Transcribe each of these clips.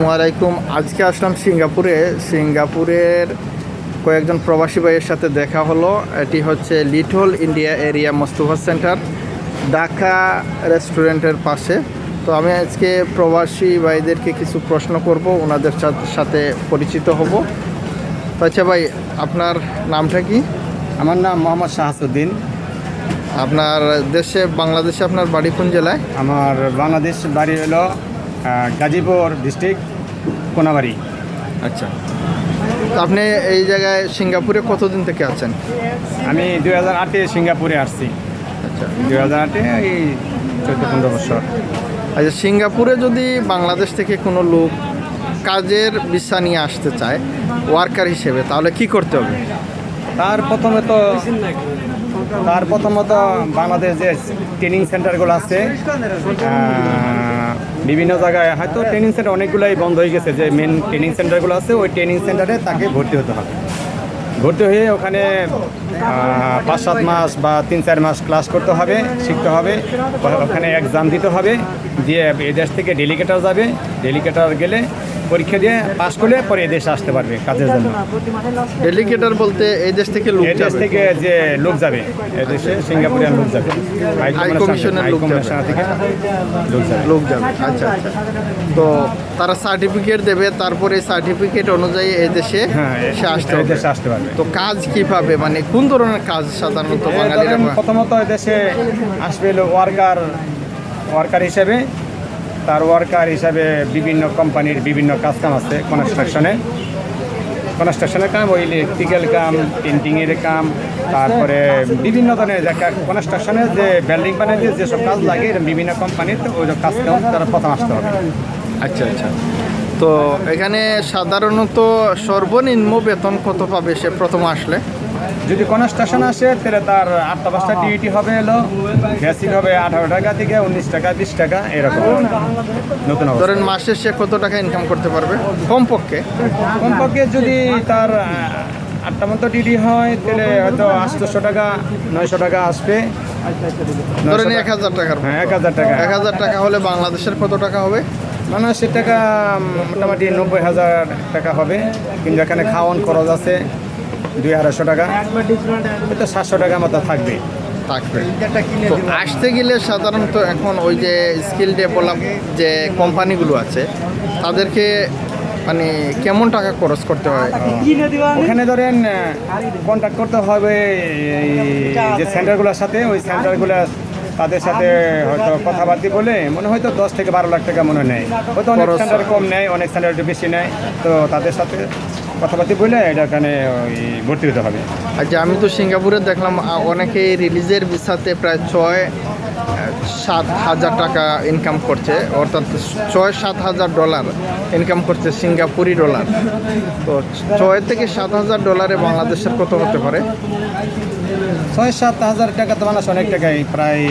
আসসালামাইকুম। আজকে আসলাম সিঙ্গাপুরের কয়েকজন প্রবাসী ভাইয়ের সাথে দেখা হলো। এটি হচ্ছে little India area Mostafa centre, Dhaka রেস্টুরেন্টের পাশে। তো আমি আজকে প্রবাসী ভাইদেরকে কিছু প্রশ্ন করব, ওনাদের সাথে পরিচিত হব। তো আচ্ছা ভাই, আপনার নামটা কি? আমার নাম মোহাম্মদ শাহাসুদ্দিন। আপনার বাংলাদেশে আপনার বাড়ি কোন জেলায়? আমার বাংলাদেশ বাড়ি হলো গাজীপুর ডিস্ট্রিক্ট কোনাবাড়ি। আচ্ছা, তো আপনি এই জায়গায় সিঙ্গাপুরে কতদিন থেকে আছেন? আমি 2008-এ সিঙ্গাপুরে আসছি। আচ্ছা, 2008-এ এই 14-15 বছর। আচ্ছা, সিঙ্গাপুরে যদি বাংলাদেশ থেকে কোনো লোক কাজের ভিসা নিয়ে আসতে চায় ওয়ার্কার হিসেবে, তাহলে কি করতে হবে? তার প্রথমত বাংলাদেশ যে ট্রেনিং সেন্টারগুলো আছে, বিভিন্ন জায়গায় হয়তো ট্রেনিং সেন্টার অনেকগুলোই বন্ধ হয়ে গেছে। যে মেন ট্রেনিং সেন্টারগুলো আছে ওই ট্রেনিং সেন্টারে তাকে ভর্তি হতে হবে। ভর্তি হয়ে ওখানে 5-7 মাস বা 3-4 মাস ক্লাস করতে হবে, শিখতে হবে। ওখানে এক্সাম দিতে হবে, দিয়ে এদেশ থেকে ডেলিগেটর যাবে। ডেলিগেটর গেলে পরীক্ষা দিয়ে পাস করলে পরে এদেশে আসতে পারবে কাজের জন্য। ডেলিগেটর বলতে এই দেশ থেকে লোক এদেশ থেকে যে লোক যাবে, এদেশে সিঙ্গাপুরিয়ান লোক যাবে, হাই কমিশনের লোক থেকে লোক যাবে। আচ্ছা আচ্ছা, তো তারা সার্টিফিকেট দেবে, তারপরে সার্টিফিকেট অনুযায়ী এই দেশে সে আসতে পারবে। তো কাজ কিভাবে, মানে কোন ধরনের কাজ সাধারণত বাঙালিরা? প্রথমত দেশে আসবে ওয়ার্কার হিসেবে। তার ওয়ার্কার হিসাবে বিভিন্ন কোম্পানির বিভিন্ন কাজকাম আছে। কনস্ট্রাকশনের কাম, ওই ইলেকট্রিক্যাল কাম, পেন্টিংয়ের কাম, তারপরে বিভিন্ন ধরনের কনস্ট্রাকশনের যে বিল্ডিং বানাতে যেসব কাজ লাগে বিভিন্ন কোম্পানিতে ওই কাজকাম তারা প্রথম আসতে হবে। আচ্ছা আচ্ছা, তো এখানে সাধারণত সর্বনিম্ন বেতন কত পাবে সে প্রথম আসলে? যদি কনস্ট্রাকশন আসে তাহলে তার 8টা-5টা ডিউটি হবে, বেসিক হবে 18 টাকা থেকে 19 টাকা 20 টাকা এরকম। নতুন ধরেন মাসে সে কত টাকা ইনকাম করতে পারবে কমপক্ষে? যদি তার 8টা মতো ডিউটি হয় তাহলে হয়তো 800 টাকা 900 টাকা আসবে। ধরেন 1000 টাকার। হ্যাঁ, 1000 টাকা। 1000 টাকা হলে বাংলাদেশের কত টাকা হবে? বাংলাদেশের টাকা মোটামুটি 90,000 টাকা হবে। কিন্তু এখানে খাওয়ান খরচ আছে 200-250 টাকা, হয়তো 700 টাকা মতো থাকবে। তো আসতে গেলে সাধারণত এখন ওই যে স্কিল ডেভেলপ যে কোম্পানিগুলো আছে তাদেরকে মানে কেমন টাকা খরচ করতে হয়? ওখানে ধরেন কন্ট্যাক্ট করতে হবে যে সেন্টারগুলোর সাথে। ওই সেন্টারগুলো তাদের সাথে হয়তো কথাবার্তা বলে মনে হয়তো 10 থেকে 12 লাখ টাকা মনে নেয়। হয়তো অনেক সেন্টার কম নেয়, অনেক সেন্টার একটু বেশি নেয়। তো তাদের সাথে কথাবার্তা বলে এটা এখানে ওই ভর্তি হতে হবে। আচ্ছা, আমি তো সিঙ্গাপুরে দেখলাম অনেকেই রিলিজের ভিসাতে প্রায় 6-7 হাজার টাকা ইনকাম করছে, অর্থাৎ 6-7 হাজার ডলার ইনকাম করছে, সিঙ্গাপুরি ডলার। তো 6 থেকে 7 হাজার ডলারে বাংলাদেশের কত হতে পারে? 6-7 হাজার টাকা তো বাংলাদেশ অনেক টাকাই, প্রায়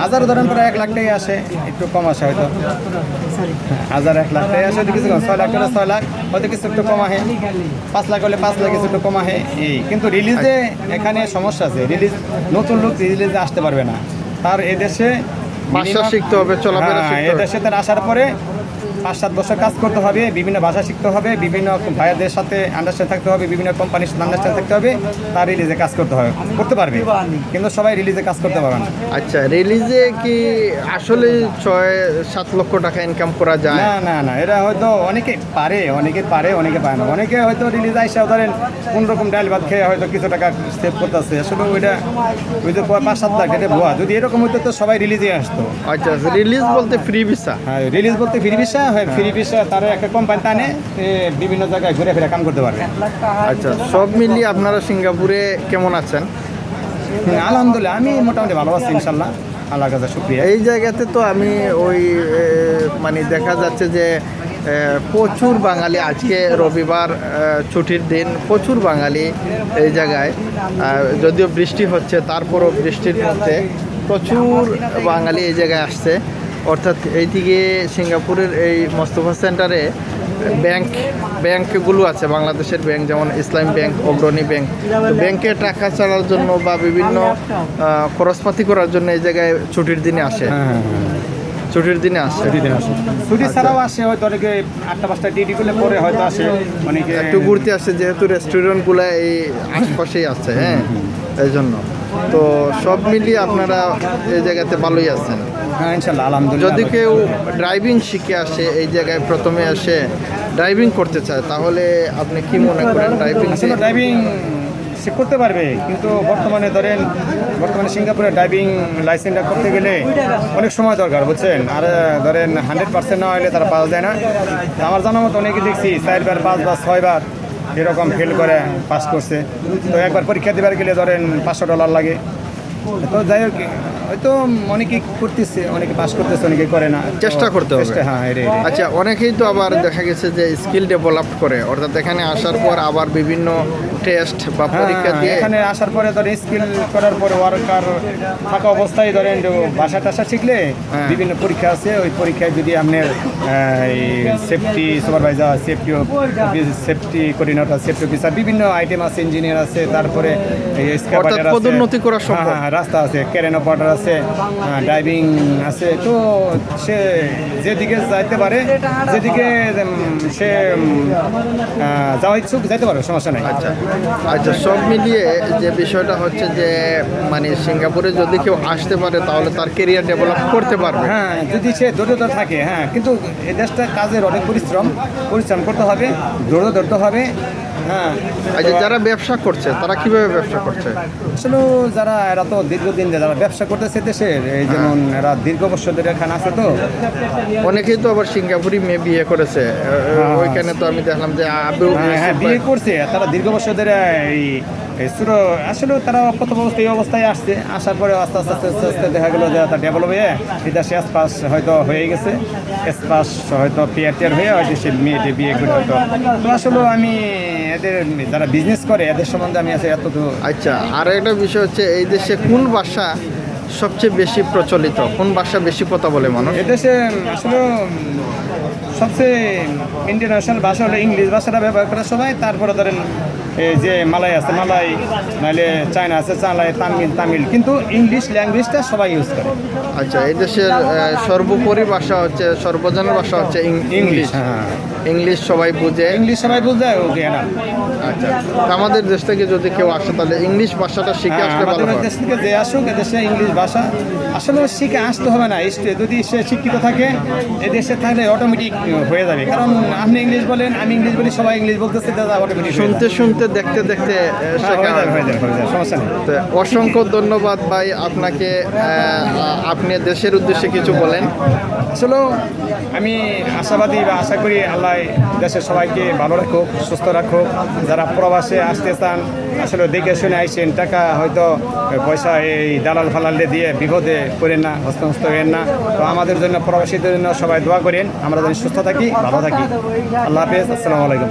1000 ধরেন প্রায় 1 লাখ টাকাই আসে, একটু কম আসে হয়তো। 1 লাখ টাকাই আসে, হয়তো কিছু কম। 6 লাখ হলে 6 লাখ, হয়তো কিছু একটু কম আহে। 5 লাখ হলে 5 লাখ, কিছু একটু কম আহে এই। কিন্তু রিলিজে এখানে সমস্যা আছে। নতুন লোক রিলিজে আসতে পারবে না। তার এদেশে ভাষা শিখতে হবে, চলাফেরা শিখতে হবে। এদেশে তার আসার পরে 5-7 বছর কাজ করতে হবে, বিভিন্ন ভাষা শিখতে হবে, বিভিন্ন ভাইয়াদের সাথে আন্ডারস্ট্যান্ড থাকতে হবে, বিভিন্ন কোম্পানির সাথে আন্ডারস্ট্যান্ড থাকতে হবে। তার রিলিজে কাজ করতে পারবে, কিন্তু সবাই রিলিজে কাজ করতে পারবে না। আচ্ছা, রিলিজে কি আসলে 6-7 লক্ষ টাকা ইনকাম করা যায়? না, এরা হয়তো অনেকে পারে, অনেকে পারে না। অনেকে হয়তো রিলিজ আইসা ধরেন কোন রকম ডাল ভাত খেয়ে হয়তো কিছু টাকা সেভ করতেছে। আসলে ওইটা 5-7 লাখ এটা ভুয়া। যদি এরকম হইতো তো সবাই রিলিজে আসতো। আচ্ছা, রিলিজ বলতে ফ্রি ভিসা? হ্যাঁ, রিলিজ বলতে ফ্রি ভিসা। ফ্রি ভিসা তারা একটা কোম্পানি টানে বিভিন্ন জায়গায় ঘুরে ফিরে কাম করতে পারবে। আচ্ছা, সব মিলিয়ে আপনারা সিঙ্গাপুরে কেমন আছেন? আলহামদুলিল্লাহ, আমি মোটামুটি ভালো আছি ইনশাল্লাহ, আল্লাহর কাছে শুকরিয়া। এই জায়গাতে তো আমি ওই মানে দেখা যাচ্ছে যে প্রচুর বাঙালি, আজকে রবিবার ছুটির দিন, প্রচুর বাঙালি এই জায়গায়। যদিও বৃষ্টি হচ্ছে, তারপরও বৃষ্টির মধ্যে প্রচুর বাঙালি এই জায়গায় আসছে। অর্থাৎ এইদিকে সিঙ্গাপুরের এই মোস্তফা সেন্টারে ব্যাংকগুলো আছে, বাংলাদেশের ব্যাংক, যেমন ইসলাম ব্যাংক, অগ্রণী ব্যাংক। ব্যাংকে টাকা ছাড়ার জন্য বা বিভিন্ন খরচপাতি করার জন্য এই জায়গায় ছুটির দিনে আসে। ছুটির দিনে আসে। ছুটির দিনে আসে। ছুটি ছাড়াও আসে, হয়তো অনেকে 8টা-5টা ডিউটি করলে পরে হয়তো আসে অনেকে। একটু ঘুরতে আসে যেহেতু রেস্টুরেন্টগুলো এই আশপাশেই আছে, হ্যাঁ, এই জন্য। তো সব মিলিয়ে আপনারা এই জায়গাতে ভালোই আছেন। হ্যাঁ ইনশাল্লাহ, আলহামদুলিল্লাহ। যদি কেউ ড্রাইভিং শিখে আসে এই জায়গায় প্রথমে আসে ড্রাইভিং করতে চায়, তাহলে আপনি কি মনে করেন ড্রাইভিং? আসলে ড্রাইভিং সে করতে পারবে, কিন্তু বর্তমানে সিঙ্গাপুরে ড্রাইভিং লাইসেন্সটা করতে গেলে অনেক সময় দরকার, বুঝছেন। আর ধরেন 100% না হলে তারা পাস দেয় না। তো আমার জানা মতো অনেকে দেখছি 4বার 5 বা 6বার এরকম ফেল করে পাস করছে। তো একবার পরীক্ষা দেবার গেলে ধরেন $500 লাগে। তো যাই হোক, হয়তো অনেকে করতেছে, অনেকে পাস করতেছে, অনেকে করে না। চেষ্টা করতে হবে। হ্যাঁ আচ্ছা, অনেকেই তো আবার দেখা গেছে যে স্কিল ডেভেলপ করে, অর্থাৎ এখানে আসার পর আবার বিভিন্ন টেস্ট বা পরীক্ষা দিয়ে এখানে আসার পরে ধরেন স্কিল করার পরে ওয়ার্কার থাকা অবস্থায় ধরেন যে ভাষা টাষা শিখলে বিভিন্ন পরীক্ষা আছে, ওই পরীক্ষায় যদি আপনার safety supervisor, safety coordinator, safety officer, বিভিন্ন আইটেম আছে, ইঞ্জিনিয়ার আছে, তারপরে অর্থাৎ পদোন্নতি করা সম্ভব। রাস্তা আছে, ক্যারেন অপারেটর আছে, ড্রাইভিং আছে। তো সে যেদিকে যাইতে পারে, যেদিকে সে যাওয়া ইচ্ছুক যাইতে পারে, সমস্যা নেই। আচ্ছা আচ্ছা, সব মিলিয়ে যে বিষয়টা হচ্ছে যে মানে সিঙ্গাপুরে যদি কেউ আসতে পারে তাহলে তার কেরিয়ার ডেভেলপ করতে পারবে। হ্যাঁ, যদি সে ধৈর্যতা থাকে। হ্যাঁ, কিন্তু এই দেশটা কাজের অনেক পরিশ্রম করতে হবে, ধৈর্য ধরতে হবে। হ্যাঁ, আচ্ছা, যারা ব্যবসা করছে তারা কিভাবে ব্যবসা করছে? আসলে এরা তো দীর্ঘদিন যারা ব্যবসা করতেছে দেশের, এই যেমন এরা দীর্ঘ বছর ধরে এখানে আছে। তো অনেকেই তো আবার সিঙ্গাপুরি মেয়ে বিয়ে করেছে, ওইখানে তো আমি দেখলাম যে হ্যাঁ বিয়ে করছে, তারা দীর্ঘ বছর ধরে আসলে তারা প্রথম অবস্থায় এই অবস্থায় আসছে। আসার পরে আস্তে আস্তে আস্তে আস্তে আস্তে দেখা গেলো যে তারা ডেভেলপ হয়ে বিদেশে পাস হয়তো হয়ে গেছে, পাস হয়তো পেয়ার হয়ে হয়তো সে মেয়েটি বিয়ে করে হয়তো। তো আসলে আমি এদের যারা বিজনেস করে এদের সম্বন্ধে আমি আছে এত তো। আচ্ছা, আর একটা বিষয় হচ্ছে এই দেশে কোন ভাষা সবচেয়ে বেশি প্রচলিত, কোন ভাষা বেশি কথা বলে মানুষ? এদেশে আসলে সবচেয়ে ইন্টারন্যাশনাল ভাষা হলো ইংলিশ ভাষাটা ব্যবহার করে সবাই। তারপরে ধরেন এই যে মালাই আছে মালাই, নাহলে চায়না আছে চালাই, তামিল, কিন্তু ইংলিশ ল্যাঙ্গুয়েজটা সবাই ইউজ করে। আচ্ছা, এই দেশের সর্বোপরি ভাষা হচ্ছে, সর্বজনের ভাষা হচ্ছে ইংলিশ। হ্যাঁ, ইংলিশ সবাই বুঝে। ইংলিশ সবাই বুঝতে ওকে না। আচ্ছা, তো আমাদের দেশ থেকে যদি কেউ আসে তাহলে ইংলিশ ভাষাটা শিখে আসলে ভালো আমাদের হয়। দেশ থেকে যে আসুক এদেশে ইংলিশ ভাষা আসলে শিখে আসতে হবে না। যদি সে শিক্ষিত থাকে এদেশে থাকলে অটোমেটিক হয়ে যাবে। কারণ আপনি ইংলিশ বলেন, আমি ইংলিশ বলি, সবাই ইংলিশ বলতেছে, অটোমেটিক শুনতে শুনতে দেখতে দেখতে শেখা হয়। হয়ে যাবে, সমস্যা নেই। তো অসংখ্য ধন্যবাদ ভাই আপনাকে। আপনি দেশের উদ্দেশ্যে কিছু বলেন। আসলে আমি আশাবাদী বা আশা করি আল্লাহ দেশের সবাইকে ভালো রাখুক, সুস্থ রাখুক। যারা প্রবাসে আসতে চান আসলে দেখে শুনে আইসেন, টাকা হয়তো পয়সা এই দালাল ফালালে দিয়ে বিপদে করেন না, হস্তনস্ত করেন না। তো আমাদের জন্য, প্রবাসীদের জন্য সবাই দোয়া করেন, আমরা যেন সুস্থ থাকি, ভালো থাকি। আল্লাহ হাফেজ, আসসালামু আলাইকুম।